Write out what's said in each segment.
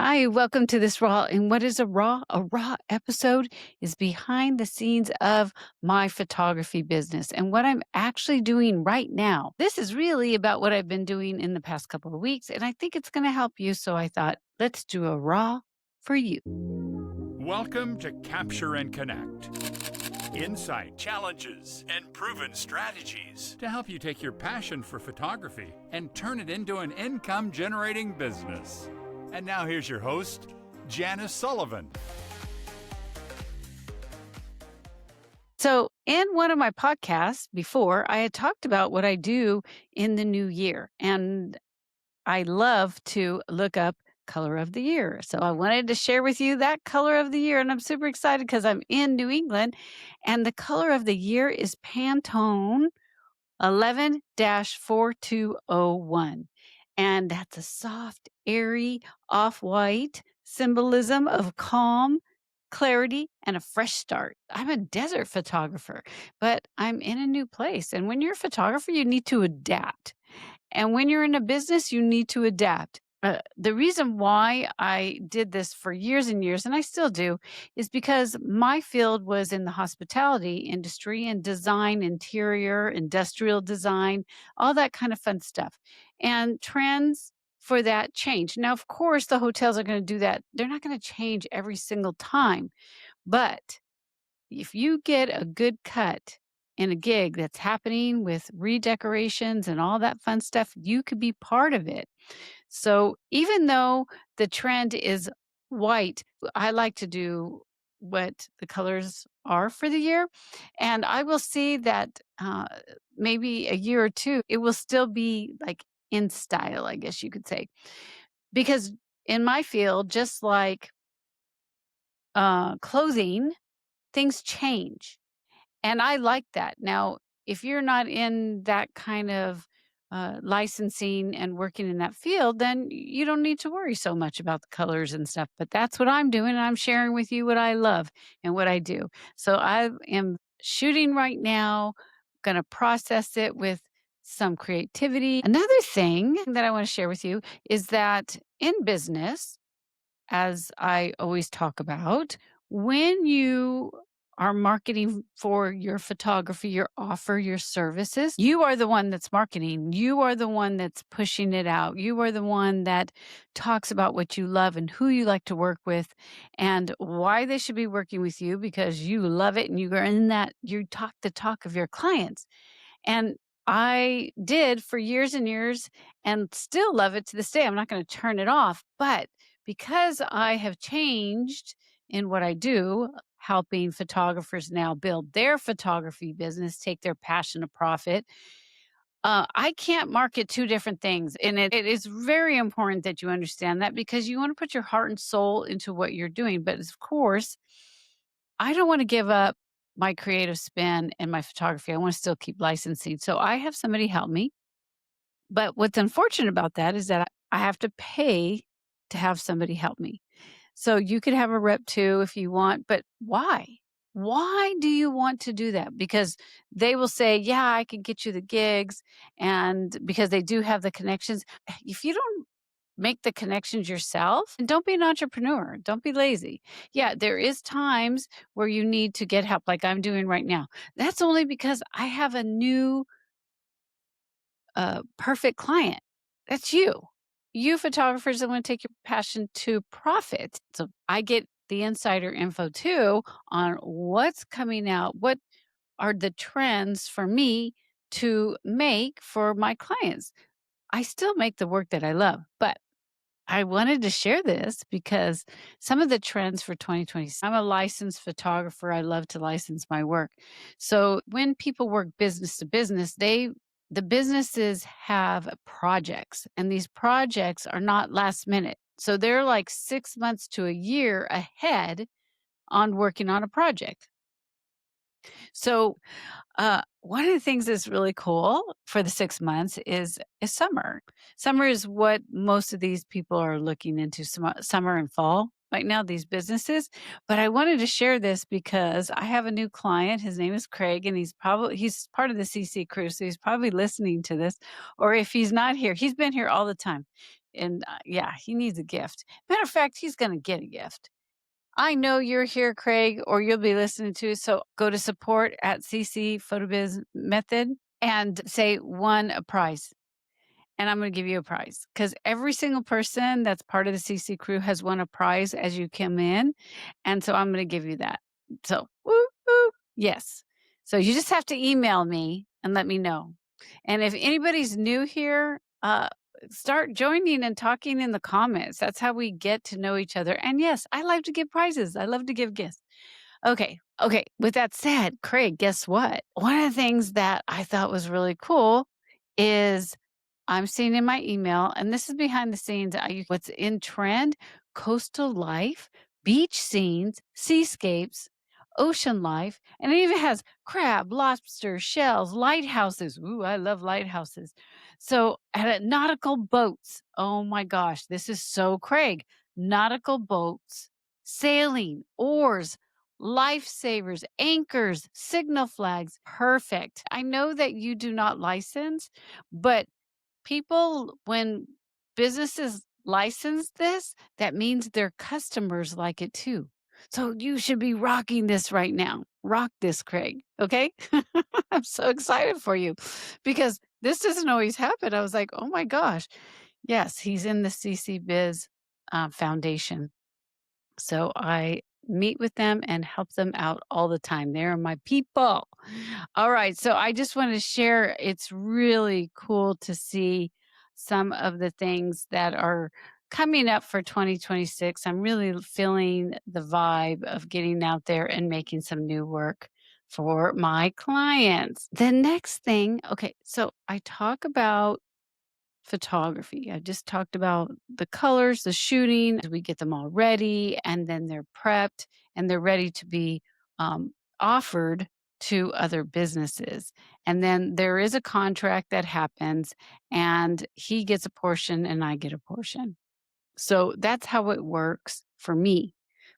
Hi, welcome to this raw. And what is a raw? A raw episode is behind the scenes of my photography business and what I'm actually doing right now. This is really about what I've been doing in the past couple of weeks, and I think it's going to help you. So I thought, let's do a raw for you. Welcome to Capture and Connect. Insight, challenges, and proven strategies to help you take your passion for photography and turn it into an income generating business. And now here's your host, Janice Sullivan. So, in one of my podcasts before, I had talked about what I do in the new year, and I love to look up color of the year. So, I wanted to share with you that color of the year, and I'm super excited because I'm in New England, and the color of the year is Pantone 11-4201. And that's a soft, airy, off white symbolism of calm, clarity, and a fresh start. I'm a desert photographer, but I'm in a new place. And when you're a photographer, you need to adapt. And when you're in a business, you need to adapt. The reason why I did this for years and years, and I still do, is because my field was in the hospitality industry and design, interior, industrial design, all that kind of fun stuff. And trends for that change. Now, of course, the hotels are going to do that. They're not going to change every single time. But if you get a good cut in a gig that's happening with redecorations and all that fun stuff, you could be part of it. So even though the trend is white, I like to do what the colors are for the year. And I will see that maybe a year or two, it will still be like in style, I guess you could say. Because in my field, just like clothing, things change. And I like that. Now, if you're not in that kind of licensing and working in that field, then you don't need to worry so much about the colors and stuff. But that's what I'm doing. And I'm sharing with you what I love and what I do. So I am shooting right now, going to process it with some creativity. Another thing that I want to share with you is that in business, as I always talk about, when you are marketing for your photography, your offer, your services, you are the one that's marketing. You are the one that's pushing it out. You are the one that talks about what you love and who you like to work with and why they should be working with you because you love it and you are in that, you talk the talk of your clients. And I did for years and years and still love it to this day. I'm not going to turn it off. But because I have changed in what I do, helping photographers now build their photography business, take their passion to profit, I can't market two different things. And it is very important that you understand that because you want to put your heart and soul into what you're doing. But of course, I don't want to give up my creative spin and my photography. I want to still keep licensing. So I have somebody help me. But what's unfortunate about that is that I have to pay to have somebody help me. So you could have a rep too if you want, but why? Why do you want to do that? Because they will say, yeah, I can get you the gigs. And because they do have the connections. If you don't make the connections yourself and don't be an entrepreneur, don't be lazy. Yeah, there is times where you need to get help like I'm doing right now. That's only because I have a new perfect client. That's you. You photographers that want to take your passion to profit. So I get the insider info too on what's coming out, what are the trends for me to make for my clients. I still make the work that I love, but I wanted to share this because some of the trends for 2020, I'm a licensed photographer. I love to license my work. So when people work business to business, the businesses have projects and these projects are not last minute. So they're like 6 months to a year ahead on working on a project. So one of the things that's really cool for the 6 months is summer. Summer is what most of these people are looking into, summer and fall. right now, these businesses, but I wanted to share this because I have a new client. His name is Craig, and he's part of the CC crew, so he's probably listening to this. Or if he's not here, he's been here all the time. And yeah, he needs a gift. Matter of fact, he's going to get a gift. I know you're here, Craig, or you'll be listening to it. So go to support at CC Photobiz Method and say won a prize, and I'm gonna give you a prize because every single person that's part of the CC crew has won a prize as you come in, and so I'm gonna give you that. So, woo, woo, yes. So you just have to email me and let me know. And if anybody's new here, start joining and talking in the comments. That's how we get to know each other. And yes, I love to give prizes. I love to give gifts. Okay. Okay. With that said, Craig, guess what? One of the things that I thought was really cool is I'm seeing in my email, and this is behind the scenes. What's in trend: coastal life, beach scenes, seascapes, ocean life, and it even has crab, lobster, shells, lighthouses. Ooh, I love lighthouses. So, at nautical boats. Oh my gosh, this is so Craig. Nautical boats, sailing, oars, lifesavers, anchors, signal flags. Perfect. I know that you do not license, but when businesses license this, that means their customers like it too. So you should be rocking this right now. Rock this, Craig. Okay. I'm so excited for you because this doesn't always happen. I was like, oh my gosh. Yes, he's in the CC Biz Foundation. So I meet with them and help them out all the time. They're my people. All right. So I just want to share it's really cool to see some of the things that are coming up for 2026. I'm really feeling the vibe of getting out there and making some new work for my clients. The next thing, okay, so I talk about photography. I just talked about the colors, the shooting, we get them all ready, and then they're prepped and they're ready to be offered to other businesses. And then there is a contract that happens, and he gets a portion and I get a portion. So that's how it works for me.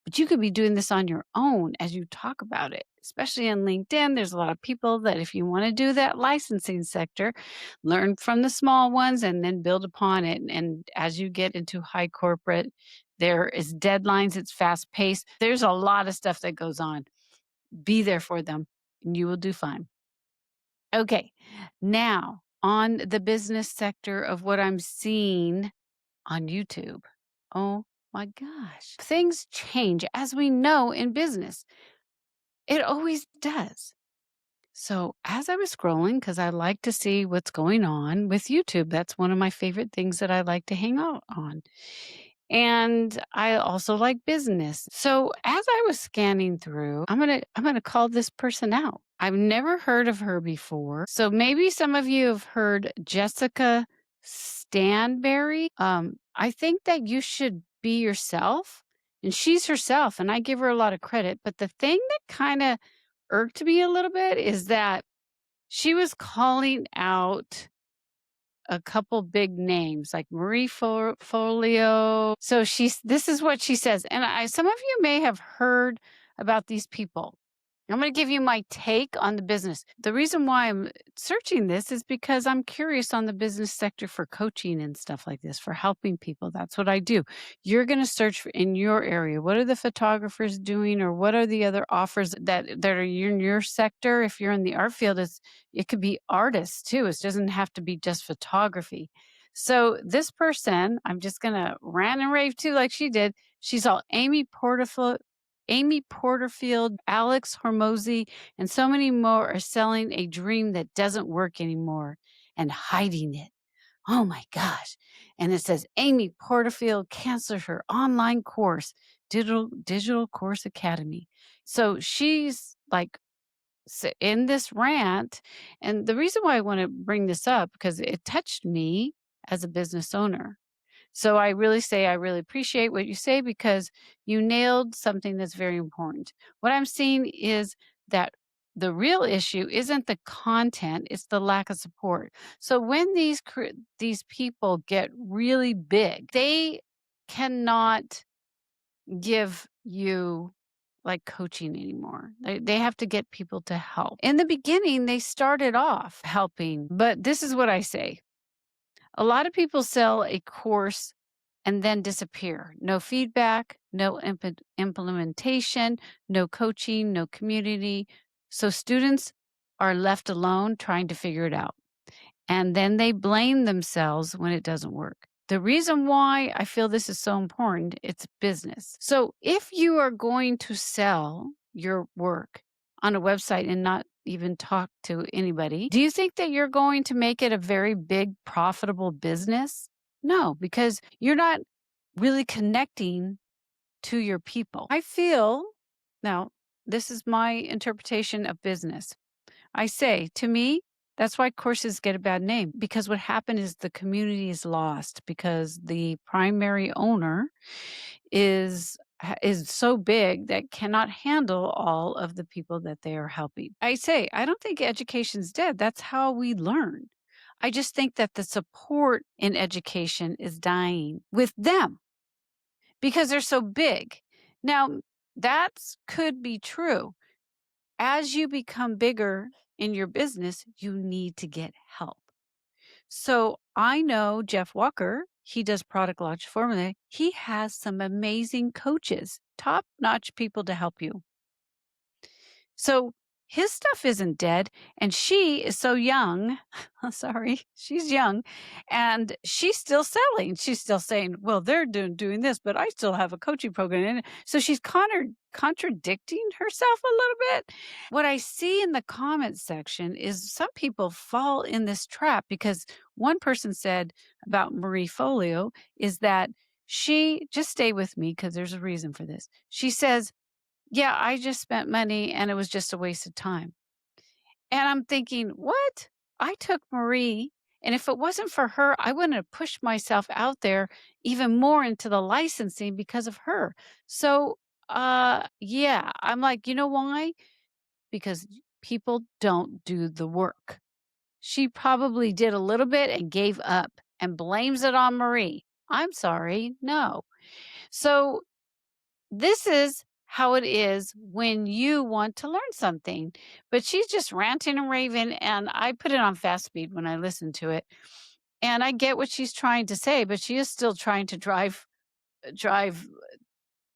But you could be doing this on your own as you talk about it, especially on LinkedIn. There's a lot of people that, if you want to do that licensing sector, learn from the small ones and then build upon it. And as you get into high corporate, there is deadlines, it's fast paced. There's a lot of stuff that goes on. Be there for them and you will do fine. Okay. Now, on the business sector of what I'm seeing on YouTube. Oh my gosh. Things change, as we know in business. It always does. So, as I was scrolling, because I like to see what's going on with YouTube, that's one of my favorite things that I like to hang out on. And I also like business. So, as I was scanning through, I'm going to call this person out. I've never heard of her before. So, maybe some of you have heard Jessica Stanberry. I think that you should be yourself, and she's herself, and I give her a lot of credit. But the thing that kind of irked me a little bit is that she was calling out a couple big names like Marie Folio. So this is what she says. And some of you may have heard about these people. I'm going to give you my take on the business. The reason why I'm searching this is because I'm curious on the business sector for coaching and stuff like this, for helping people. That's what I do. You're going to search in your area. What are the photographers doing, or what are the other offers that are in your sector? If you're in the art field, it could be artists too. It doesn't have to be just photography. So this person, I'm just going to rant and rave too, like she did. She's all Amy Porterfield, Alex Hormozy, and so many more are selling a dream that doesn't work anymore and hiding it. Oh my gosh. And it says Amy Porterfield canceled her online course, Digital Course Academy. So she's like in this rant. And the reason why I want to bring this up, because it touched me as a business owner. So I really say I really appreciate what you say, because you nailed something that's very important. What I'm seeing is that the real issue isn't the content, it's the lack of support. So when these people get really big, they cannot give you like coaching anymore. They have to get people to help. In the beginning, they started off helping, but this is what I say. A lot of people sell a course and then disappear. No feedback, no implementation, no coaching, no community. So students are left alone trying to figure it out. And then they blame themselves when it doesn't work. The reason why I feel this is so important, it's business. So if you are going to sell your work on a website and not even talk to anybody, do you think that you're going to make it a very big profitable business? No, because you're not really connecting to your people. I feel now, this is my interpretation of business. I say, to me, that's why courses get a bad name because what happened is the community is lost because the primary owner is so big that cannot handle all of the people that they are helping. I say, I don't think education's dead. That's how we learn. I just think that the support in education is dying with them because they're so big. Now, that could be true. As you become bigger in your business, you need to get help. So I know Jeff Walker, he does product launch formula. He has some amazing coaches, top notch people to help you. So his stuff isn't dead. And she is so young. Sorry, she's young. And she's still selling. She's still saying, well, they're doing this, but I still have a coaching program. And so she's contradicting herself a little bit. What I see in the comments section is some people fall in this trap because one person said about Marie Folio is that she, just stay with me because there's a reason for this. She says, yeah, I just spent money and it was just a waste of time. And I'm thinking, what? I took Marie, and if it wasn't for her, I wouldn't have pushed myself out there even more into the licensing because of her. So, yeah, I'm like, you know why? Because people don't do the work. She probably did a little bit and gave up and blames it on Marie. I'm sorry. No. So this is how it is when you want to learn something. But she's just ranting and raving, and I put it on fast speed when I listen to it. And I get what she's trying to say, but she is still trying to drive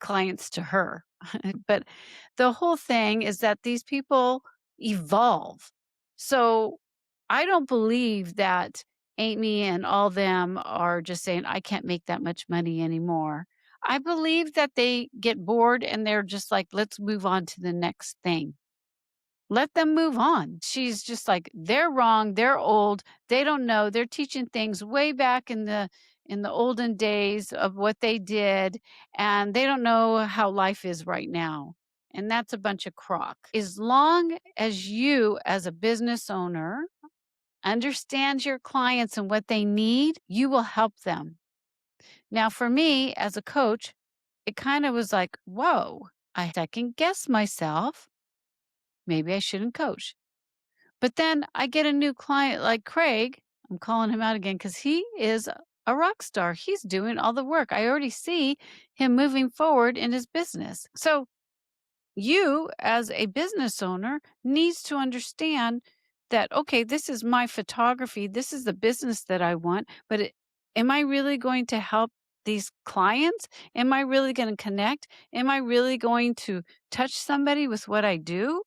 clients to her. But the whole thing is that these people evolve. So I don't believe that Amy and all them are just saying, I can't make that much money anymore. I believe that they get bored and they're just like, let's move on to the next thing. Let them move on. She's just like, they're wrong, they're old, they don't know. They're teaching things way back in the olden days of what they did, and they don't know how life is right now. And that's a bunch of crock. As long as you as a business owner understand your clients and what they need, you will help them. Now, for me as a coach, it kind of was like, whoa, I second guess myself. Maybe I shouldn't coach. But then I get a new client like Craig. I'm calling him out again because he is a rock star. He's doing all the work. I already see him moving forward in his business. So you as a business owner needs to understand that, okay, this is my photography, this is the business that I want, but am I really going to help these clients? Am I really going to connect? Am I really going to touch somebody with what I do?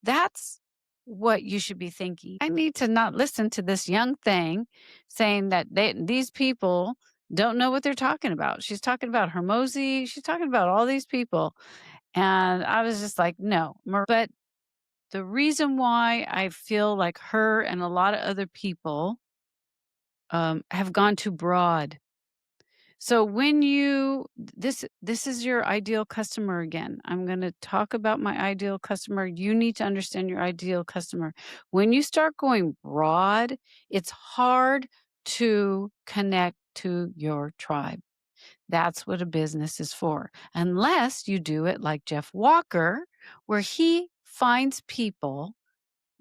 That's what you should be thinking. I need to not listen to this young thing saying that these people don't know what they're talking about. She's talking about Hermosi, she's talking about all these people, and I was just like, "No." But the reason why I feel like her and a lot of other people, have gone too broad. So when you this is your ideal customer again. I'm gonna talk about my ideal customer. You need to understand your ideal customer. When you start going broad, it's hard to connect to your tribe. That's what a business is for. Unless you do it like Jeff Walker, where he finds people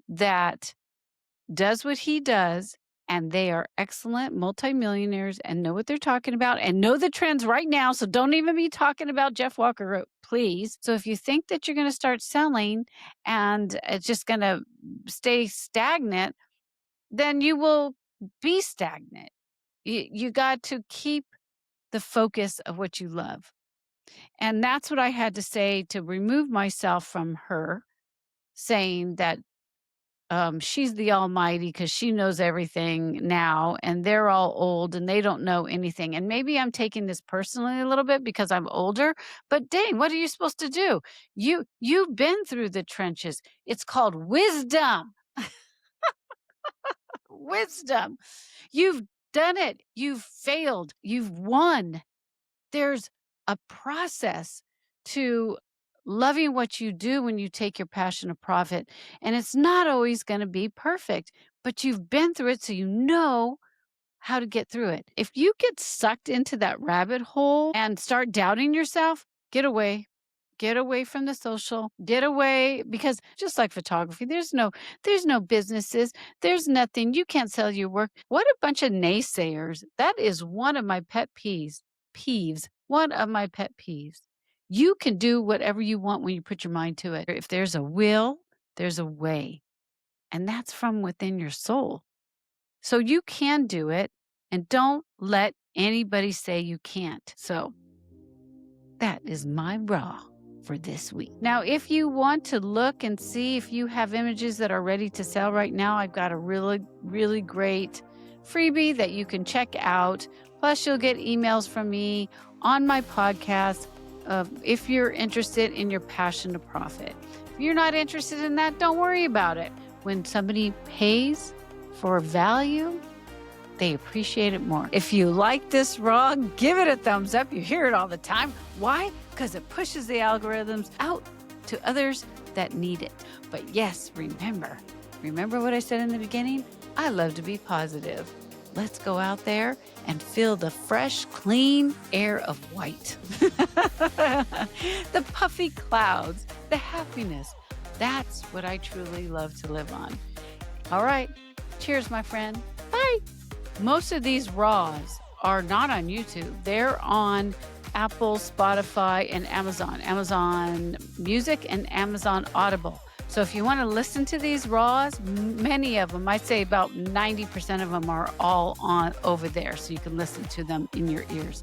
that does what he does and they are excellent multimillionaires and know what they're talking about and know the trends right now. So don't even be talking about Jeff Walker, please. So if you think that you're going to start selling and it's just going to stay stagnant, then you will be stagnant. You got to keep the focus of what you love. And that's what I had to say to remove myself from her saying that she's the almighty because she knows everything now and they're all old and they don't know anything. And maybe I'm taking this personally a little bit because I'm older, but dang, what are you supposed to do? You've been through the trenches. It's called wisdom. Wisdom. You've done it. You've failed. You've won. There's a process to loving what you do when you take your passion to profit. And it's not always going to be perfect, but you've been through it so you know how to get through it. If you get sucked into that rabbit hole and start doubting yourself, get away. Get away from the social. Get away because just like photography, there's no businesses. There's nothing. You can't sell your work. What a bunch of naysayers. That is one of my pet peeves. One of my pet peeves. You can do whatever you want when you put your mind to it. If there's a will, there's a way. And that's from within your soul. So you can do it and don't let anybody say you can't. So that is my raw for this week. Now, if you want to look and see if you have images that are ready to sell right now, I've got a really, really great freebie that you can check out. Plus, you'll get emails from me on my podcast if you're interested in your passion to profit. If you're not interested in that, don't worry about it. When somebody pays for value, they appreciate it more. If you like this raw, give it a thumbs up. You hear it all the time. Why? Because it pushes the algorithms out to others that need it. But yes, remember what I said in the beginning? I love to be positive. Let's go out there and feel the fresh, clean air of white. The puffy clouds, the happiness. That's what I truly love to live on. All right. Cheers, my friend. Bye. Most of these raws are not on YouTube. They're on Apple, Spotify, and Amazon. Amazon Music and Amazon Audible. So if you want to listen to these raws, many of them, I'd say about 90% of them are all on over there. So you can listen to them in your ears.